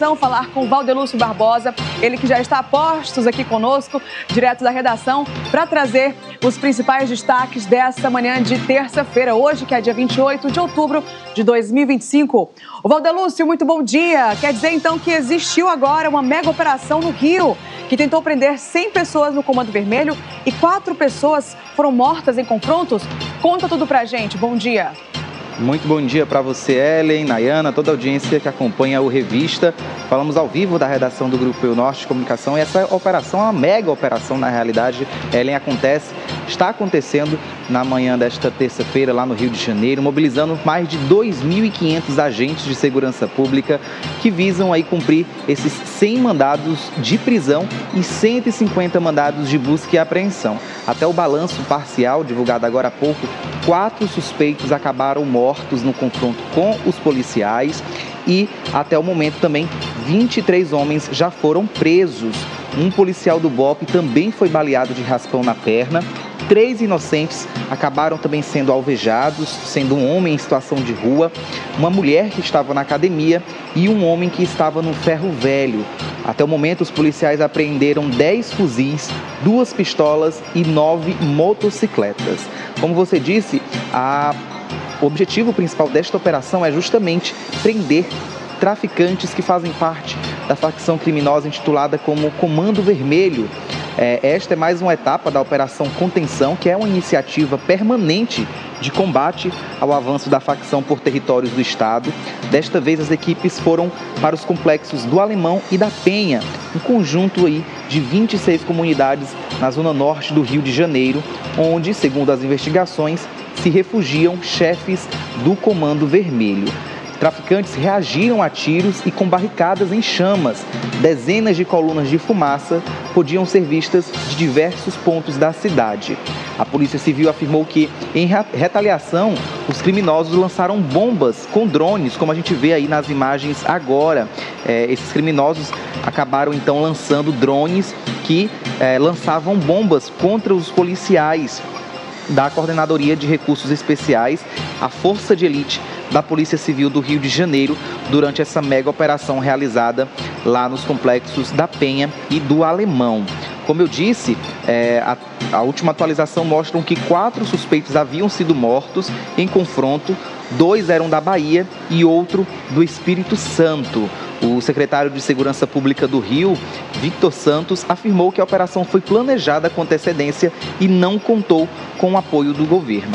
Falar com o Valdelúcio Barbosa, ele que já está a postos aqui conosco, direto da redação, para trazer os principais destaques dessa manhã de terça-feira, hoje, que é dia 28 de outubro de 2025. O Valdelúcio, muito bom dia. Quer dizer, então, que existiu agora uma mega operação no Rio, que tentou prender 100 pessoas no Comando Vermelho e 4 pessoas foram mortas em confrontos? Conta tudo pra gente. Bom dia. Muito bom dia para você, Ellen, Nayana, toda a audiência que acompanha o Revista. Falamos ao vivo da redação do Grupo Eu Norte de Comunicação e essa operação é uma mega operação, na realidade, Ellen, está acontecendo na manhã desta terça-feira lá no Rio de Janeiro, mobilizando mais de 2.500 agentes de segurança pública que visam aí cumprir esses 100 mandados de prisão e 150 mandados de busca e apreensão. Até o balanço parcial, divulgado agora há pouco, 4 suspeitos acabaram mortos no confronto com os policiais e, até o momento também, 23 homens já foram presos. Um policial do BOPE também foi baleado de raspão na perna. 3 inocentes acabaram também sendo alvejados, sendo um homem em situação de rua, uma mulher que estava na academia e um homem que estava no ferro velho. Até o momento, os policiais apreenderam 10 fuzis, 2 pistolas e 9 motocicletas. Como você disse, o objetivo principal desta operação é justamente prender traficantes que fazem parte da facção criminosa intitulada como Comando Vermelho. Esta é mais uma etapa da Operação Contenção, que é uma iniciativa permanente de combate ao avanço da facção por territórios do estado. Desta vez, as equipes foram para os complexos do Alemão e da Penha, um conjunto aí de 26 comunidades na zona norte do Rio de Janeiro, onde, segundo as investigações, se refugiam chefes do Comando Vermelho. Traficantes reagiram a tiros e com barricadas em chamas. Dezenas de colunas de fumaça podiam ser vistas de diversos pontos da cidade. A Polícia Civil afirmou que, em retaliação, os criminosos lançaram bombas com drones, como a gente vê aí nas imagens agora. Esses criminosos acabaram, então, lançando drones que lançavam bombas contra os policiais da Coordenadoria de Recursos Especiais, a Força de Elite da Polícia Civil do Rio de Janeiro, durante essa mega operação realizada lá nos complexos da Penha e do Alemão. Como eu disse, a última atualização mostra que 4 suspeitos haviam sido mortos em confronto, 2 eram da Bahia e outro do Espírito Santo. O secretário de Segurança Pública do Rio, Victor Santos, afirmou que a operação foi planejada com antecedência e não contou com o apoio do governo.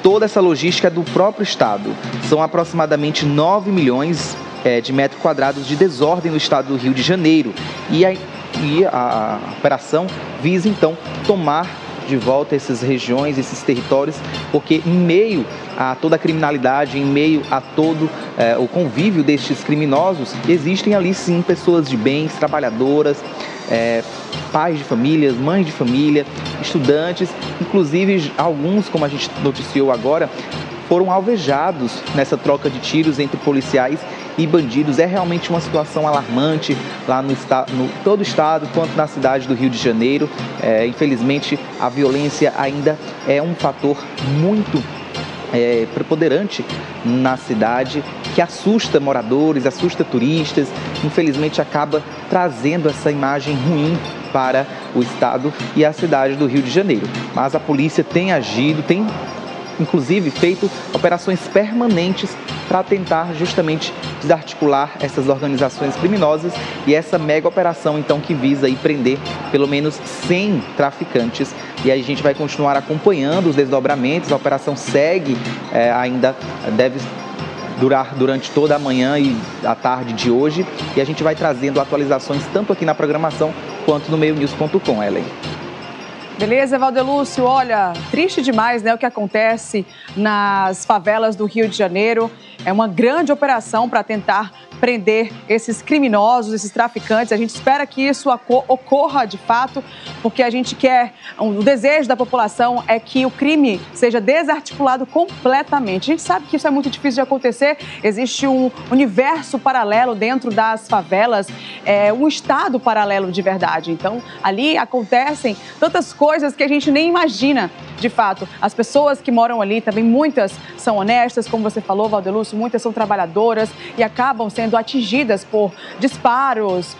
Toda essa logística é do próprio estado. São aproximadamente 9 milhões de metros quadrados de desordem no estado do Rio de Janeiro. E a operação visa, então, tomar de volta essas regiões, esses territórios, porque em meio a toda a criminalidade, em meio a todo o convívio destes criminosos, existem ali sim pessoas de bens, trabalhadoras, pais de famílias, mães de família, estudantes, inclusive alguns, como a gente noticiou agora, foram alvejados nessa troca de tiros entre policiais e bandidos. É realmente uma situação alarmante lá no todo o estado, quanto na cidade do Rio de Janeiro. Infelizmente, a violência ainda é um fator muito preponderante na cidade, que assusta moradores, assusta turistas, infelizmente acaba trazendo essa imagem ruim para o estado e a cidade do Rio de Janeiro. Mas a polícia tem agido, tem inclusive feito operações permanentes para tentar justamente desarticular essas organizações criminosas e essa mega operação então que visa aí prender pelo menos 100 traficantes. E aí a gente vai continuar acompanhando os desdobramentos, a operação segue, ainda deve durar durante toda a manhã e a tarde de hoje, e a gente vai trazendo atualizações tanto aqui na programação quanto no meionews.com, Ellen. Beleza, Valdelúcio. Olha, triste demais, né, o que acontece nas favelas do Rio de Janeiro. É uma grande operação para tentar prender esses criminosos, esses traficantes. A gente espera que isso ocorra de fato, porque a gente quer, o desejo da população é que o crime seja desarticulado completamente. A gente sabe que isso é muito difícil de acontecer, existe um universo paralelo dentro das favelas, um estado paralelo de verdade. Então, ali acontecem tantas coisas que a gente nem imagina. de fato, as pessoas que moram ali também, muitas são honestas, como você falou, Valdelúcio, muitas são trabalhadoras e acabam sendo atingidas por disparos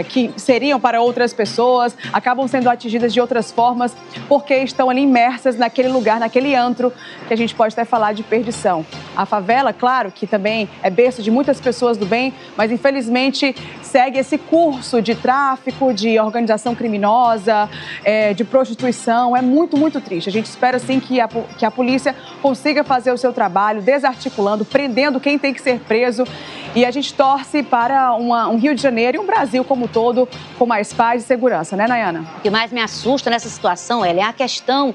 que seriam para outras pessoas, acabam sendo atingidas de outras formas porque estão ali imersas naquele lugar, naquele antro que a gente pode até falar de perdição. A favela, claro, que também é berço de muitas pessoas do bem, mas infelizmente segue esse curso de tráfico, de organização criminosa, de prostituição. É muito, muito triste. A gente espera, sim, que a polícia consiga fazer o seu trabalho, desarticulando, prendendo quem tem que ser preso. E a gente torce para um Rio de Janeiro e um Brasil como um todo com mais paz e segurança, né, Nayana? O que mais me assusta nessa situação, é a questão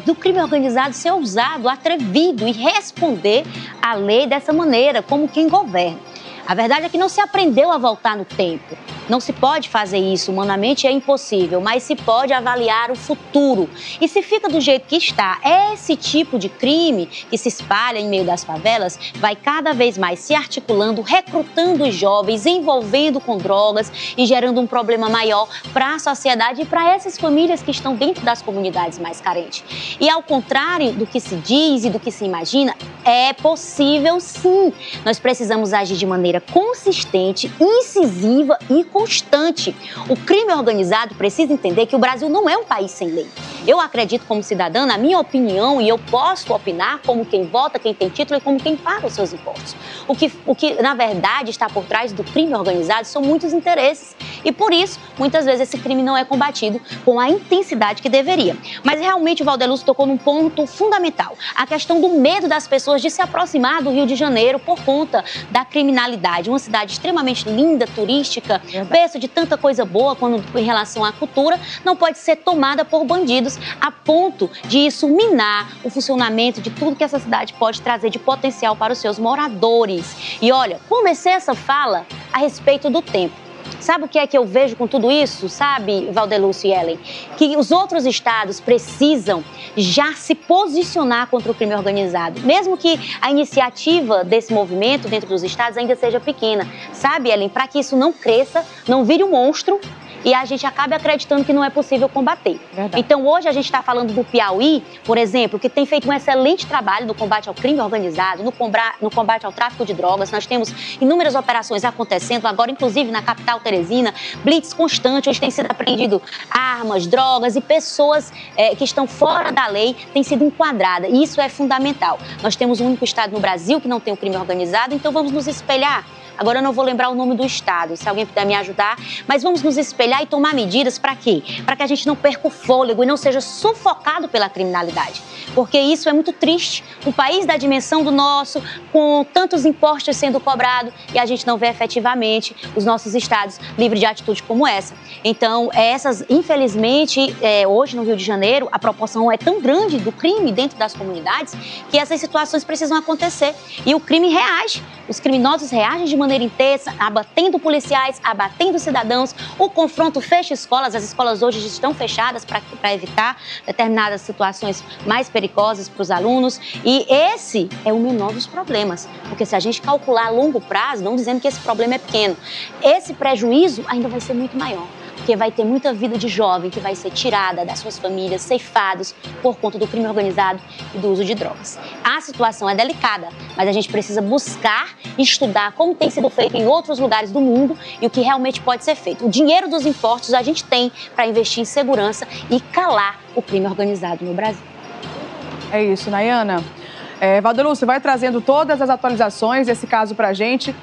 do crime organizado ser ousado, atrevido e responder à lei dessa maneira, como quem governa. A verdade é que não se aprendeu a voltar no tempo. Não se pode fazer isso, humanamente é impossível, mas se pode avaliar o futuro. E se fica do jeito que está, esse tipo de crime que se espalha em meio das favelas vai cada vez mais se articulando, recrutando os jovens, envolvendo com drogas e gerando um problema maior para a sociedade e para essas famílias que estão dentro das comunidades mais carentes. E ao contrário do que se diz e do que se imagina, é possível sim. Nós precisamos agir de maneira consistente, incisiva e constante. O crime organizado precisa entender que o Brasil não é um país sem lei. Eu acredito como cidadã, na minha opinião, e eu posso opinar como quem vota, quem tem título e como quem paga os seus impostos. O que na verdade, está por trás do crime organizado são muitos interesses. E por isso, muitas vezes, esse crime não é combatido com a intensidade que deveria. Mas realmente o Valdelúcio tocou num ponto fundamental. A questão do medo das pessoas de se aproximar do Rio de Janeiro por conta da criminalidade. Uma cidade extremamente linda, turística, berço de tanta coisa boa quando em relação à cultura, não pode ser tomada por bandidos a ponto de isso minar o funcionamento de tudo que essa cidade pode trazer de potencial para os seus moradores. E olha, comecei essa fala a respeito do tempo. Sabe o que é que eu vejo com tudo isso, sabe, Valdelúcio e Ellen? Que os outros estados precisam já se posicionar contra o crime organizado, mesmo que a iniciativa desse movimento dentro dos estados ainda seja pequena, sabe, Ellen? Para que isso não cresça, não vire um monstro e a gente acabe acreditando que não é possível combater. Verdade. Então, hoje a gente está falando do Piauí, por exemplo, que tem feito um excelente trabalho no combate ao crime organizado, no combate ao tráfico de drogas. Nós temos inúmeras operações acontecendo, agora inclusive na capital Teresina, blitz constante, onde tem sido apreendido armas, drogas e pessoas que estão fora da lei têm sido enquadradas. E isso é fundamental. Nós temos um único estado no Brasil que não tem o crime organizado, então vamos nos espelhar. Agora eu não vou lembrar o nome do estado, se alguém puder me ajudar, mas vamos nos espelhar e tomar medidas para quê? Para que a gente não perca o fôlego e não seja sufocado pela criminalidade. Porque isso é muito triste. Um país da dimensão do nosso, com tantos impostos sendo cobrados e a gente não vê efetivamente os nossos estados livres de atitude como essa. Então, infelizmente, hoje no Rio de Janeiro, a proporção é tão grande do crime dentro das comunidades que essas situações precisam acontecer. E o crime reage. Os criminosos reagem de maneira intensa, abatendo policiais, abatendo cidadãos. O confronto fecha escolas. As escolas hoje estão fechadas para evitar determinadas situações mais perigosas para os alunos. E esse é o menor dos problemas. Porque se a gente calcular a longo prazo, não dizendo que esse problema é pequeno, esse prejuízo ainda vai ser muito maior. Porque vai ter muita vida de jovem que vai ser tirada das suas famílias, ceifados por conta do crime organizado e do uso de drogas. A situação é delicada, mas a gente precisa buscar e estudar como tem sido feito em outros lugares do mundo e o que realmente pode ser feito. O dinheiro dos impostos a gente tem para investir em segurança e calar o crime organizado no Brasil. É isso, Nayana. Valdelúcio, vai trazendo todas as atualizações desse caso para a gente.